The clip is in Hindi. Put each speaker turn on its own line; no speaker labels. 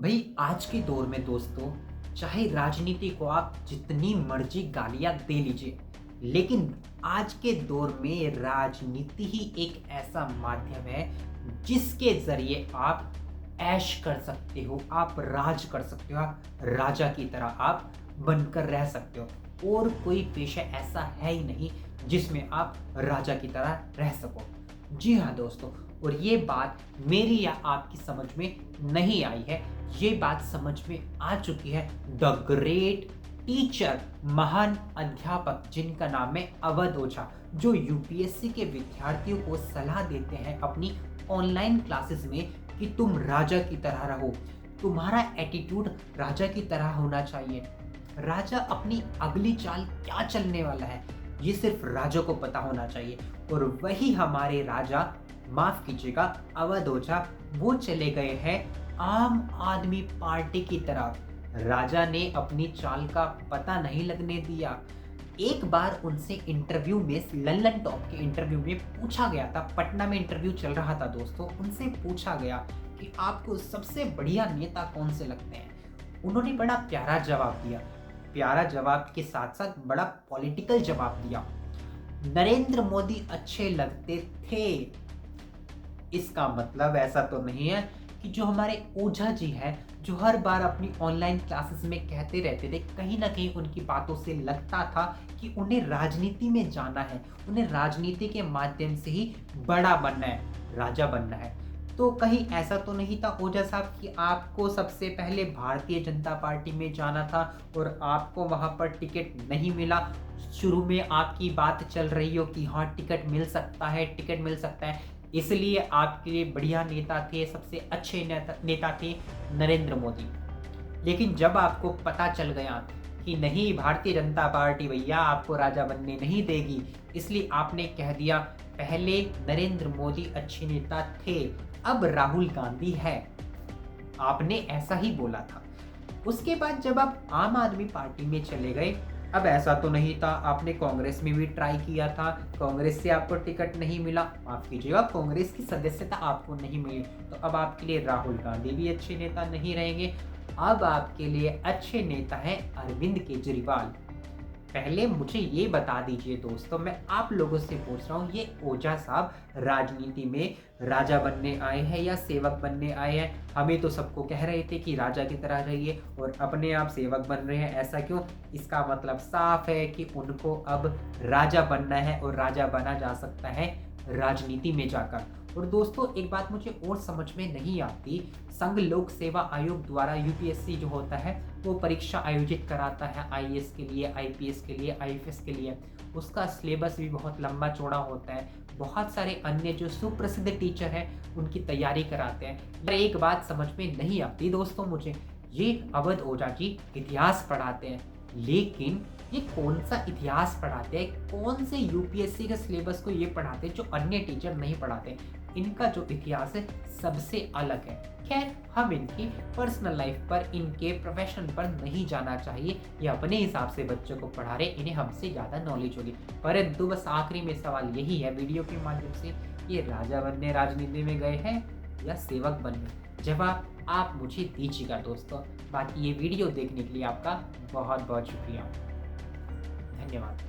भाई आज के दौर में दोस्तों, चाहे राजनीति को आप जितनी मर्जी गालियां दे लीजिए, लेकिन आज के दौर में राजनीति ही एक ऐसा माध्यम है जिसके जरिए आप ऐश कर सकते हो, आप राज कर सकते हो, आप राजा की तरह आप बनकर रह सकते हो। और कोई पेशा ऐसा है ही नहीं जिसमें आप राजा की तरह रह सको। जी हाँ दोस्तों, और ये बात मेरी या आपकी समझ में नहीं आई है, ये बात समझ में आ चुकी है द ग्रेट टीचर, महान अध्यापक जिनका नाम है अवध ओझा, जो यूपीएससी के विद्यार्थियों को सलाह देते हैं अपनी ऑनलाइन क्लासेस में कि तुम राजा की तरह रहो, तुम्हारा एटीट्यूड राजा की तरह होना चाहिए। राजा अपनी अगली चाल क्या चलने वाला है ये सिर्फ राजा को पता होना चाहिए। और वही हमारे राजा, माफ कीजिएगा अवध ओझा, वो चले गए हैं आम आदमी पार्टी की तरफ। राजा ने अपनी चाल का पता नहीं लगने दिया। एक बार उनसे इंटरव्यू में, लल्लन टॉप के इंटरव्यू में पूछा गया था, पटना में इंटरव्यू चल रहा था दोस्तों, उनसे पूछा गया कि आपको सबसे बढ़िया नेता कौन से लगते हैं। उन्होंने बड़ा प्यारा जवाब दिया, प्यारा जवाब के साथ साथ बड़ा पॉलिटिकल जवाब दिया। नरेंद्र मोदी अच्छे लगते थे। इसका मतलब ऐसा तो नहीं है कि जो हमारे ओझा जी हैं, जो हर बार अपनी ऑनलाइन क्लासेस में कहते रहते थे, कहीं ना कहीं उनकी बातों से लगता था कि उन्हें राजनीति में जाना है, उन्हें राजनीति के माध्यम से ही बड़ा बनना है, राजा बनना है। तो कहीं ऐसा तो नहीं था ओझा साहब कि आपको सबसे पहले भारतीय जनता पार्टी में जाना था और आपको वहां पर टिकट नहीं मिला। शुरू में आपकी बात चल रही हो कि हाँ टिकट मिल सकता है, टिकट मिल सकता है, इसलिए आपके लिए बढ़िया नेता थे, सबसे अच्छे नेता थे नरेंद्र मोदी। लेकिन जब आपको पता चल गया कि नहीं, भारतीय जनता पार्टी भैया आपको राजा बनने नहीं देगी, इसलिए आपने कह दिया पहले नरेंद्र मोदी अच्छे नेता थे, अब राहुल गांधी है। आपने ऐसा ही बोला था। उसके बाद जब आप आम आदमी पार्टी में चले गए, अब ऐसा तो नहीं था, आपने कांग्रेस में भी ट्राई किया था, कांग्रेस से आपको टिकट नहीं मिला, माफ कीजिएगा कांग्रेस की सदस्यता आपको नहीं मिली, तो अब आपके लिए राहुल गांधी भी अच्छे नेता नहीं रहेंगे। अब आपके लिए अच्छे नेता हैं अरविंद केजरीवाल। पहले मुझे ये बता दीजिए दोस्तों, मैं आप लोगों से पूछ रहा हूँ, ये ओझा साहब राजनीति में राजा बनने आए हैं या सेवक बनने आए हैं? हमें तो सबको कह रहे थे कि राजा की तरह रहिए और अपने आप सेवक बन रहे हैं, ऐसा क्यों? इसका मतलब साफ है कि उनको अब राजा बनना है और राजा बना जा सकता है राजनीति में जाकर। और दोस्तों एक बात मुझे और समझ में नहीं आती, संघ लोक सेवा आयोग द्वारा यूपीएससी जो होता है वो परीक्षा आयोजित कराता है आईएएस के लिए, आईपीएस के लिए, आईएफएस के लिए। उसका सिलेबस भी बहुत लंबा चौड़ा होता है, बहुत सारे अन्य जो सुप्रसिद्ध टीचर हैं उनकी तैयारी कराते हैं। पर एक बात समझ में नहीं आती दोस्तों मुझे, ये अवध ओझा जी इतिहास पढ़ाते हैं, लेकिन ये कौन सा इतिहास पढ़ाते हैं, कौन से यूपीएससी के सिलेबस को ये पढ़ाते हैं जो अन्य टीचर नहीं पढ़ाते? इनका जो इतिहास है सबसे अलग है। खैर, हम इनकी पर्सनल लाइफ पर, इनके प्रोफेशन पर नहीं जाना चाहिए, ये अपने हिसाब से बच्चों को पढ़ा रहे, इन्हें हमसे ज़्यादा नॉलेज होगी। परंतु बस आखिरी में सवाल यही है वीडियो के माध्यम से, ये राजा बनने राजनीति में गए हैं या सेवक बनने? जवाब आप मुझे दीजिएगा दोस्तों। बाकी ये वीडियो देखने के लिए आपका बहुत बहुत शुक्रिया। धन्यवाद।